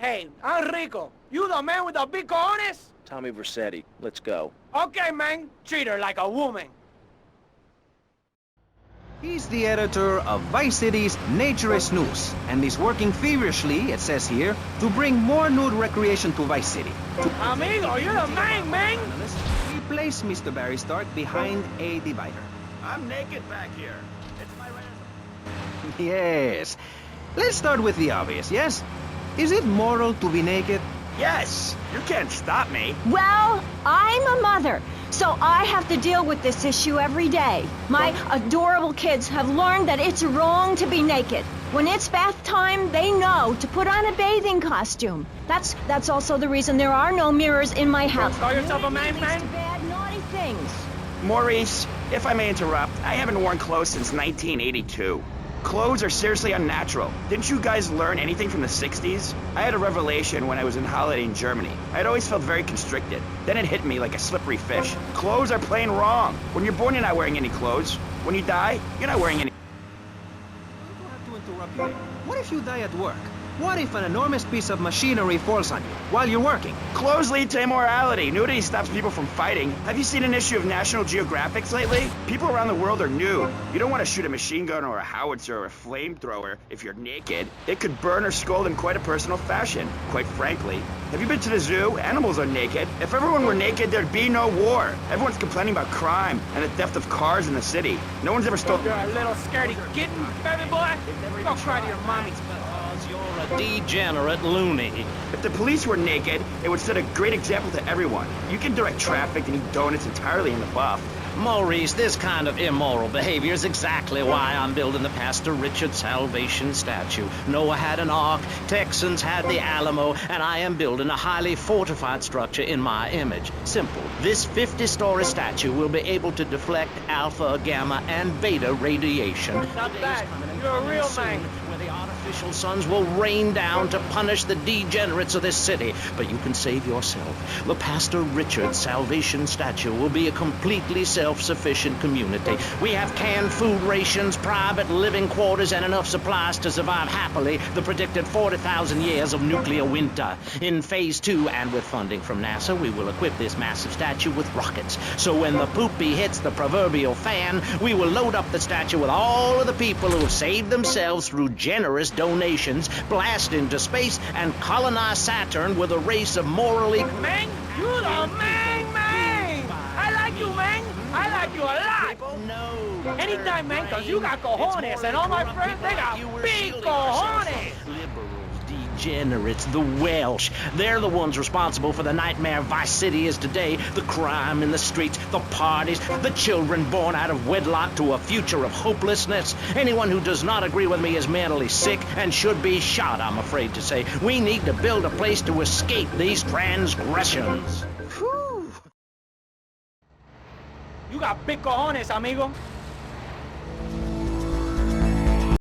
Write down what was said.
Hey, Enrico, you the man with the big cojones? Tommy Vercetti, let's go. Okay, man. Treat her like a woman. He's the editor of Vice City's Naturist News, and he's working feverishly, it says here, to bring more nude recreation to Vice City. Amigo, you're the man! We place Mr. Barry Stark behind a divider. I'm naked back here. It's my right. Yes. Let's start with the obvious, yes? Is it moral to be naked? Yes! You can't stop me. Well, I'm a mother, so I have to deal with this issue every day. My adorable kids have learned that it's wrong to be naked. When it's bath time, they know to put on a bathing costume. That's also the reason there are no mirrors in my house. Call yourself a man? Bad, naughty things. Maurice, if I may interrupt, I haven't worn clothes since 1982. Clothes are seriously unnatural. Didn't you guys learn anything from the 60s? I had a revelation when I was on holiday in Germany. I had always felt very constricted. Then it hit me like a slippery fish. Clothes are plain wrong. When you're born, you're not wearing any clothes. When you die, you're not wearing any... I don't have to interrupt you there. What if you die at work? What if an enormous piece of machinery falls on you while you're working? Clothes lead to immorality. Nudity stops people from fighting. Have you seen an issue of National Geographic lately? People around the world are nude. You don't want to shoot a machine gun or a howitzer or a flamethrower if you're naked. It could burn or scald in quite a personal fashion, quite frankly. Have you been to the zoo? Animals are naked. If everyone were naked, there'd be no war. Everyone's complaining about crime and the theft of cars in the city. No one's ever stolen... You're a little scaredy kitten, baby boy. Go cry to your mommy. You're a degenerate loony. If the police were naked, it would set a great example to everyone. You can direct traffic and eat donuts entirely in the buff. Maurice, this kind of immoral behavior is exactly why I'm building the Pastor Richard Salvation statue. Noah had an ark, Texans had the Alamo, and I am building a highly fortified structure in my image. Simple. This 50-story statue will be able to deflect alpha, gamma, and beta radiation. Not bad. You're a real man. Where the artificial suns will rain down to punish the degenerates of this city. But you can save yourself. The Pastor Richard Salvation statue will be a completely self-sufficient community. We have canned food rations, private living quarters, and enough supplies to survive happily the predicted 40,000 years of nuclear winter. In Phase 2, and with funding from NASA, we will equip this massive statue with rockets. So when the poopy hits the proverbial fan, we will load up the statue with all of the people who have saved themselves through generous donations, blast into space, and colonize Saturn with a race of morally... Man, you the man! I like you, man! I like you a lot! No. Anytime, man, because you got cojones, and all my friends, they got big cojones! Liberals, degenerates, the Welsh. They're the ones responsible for the nightmare Vice City is today. The crime in the streets, the parties, the children born out of wedlock to a future of hopelessness. Anyone who does not agree with me is mentally sick and should be shot, I'm afraid to say. We need to build a place to escape these transgressions. You got big cojones, amigo.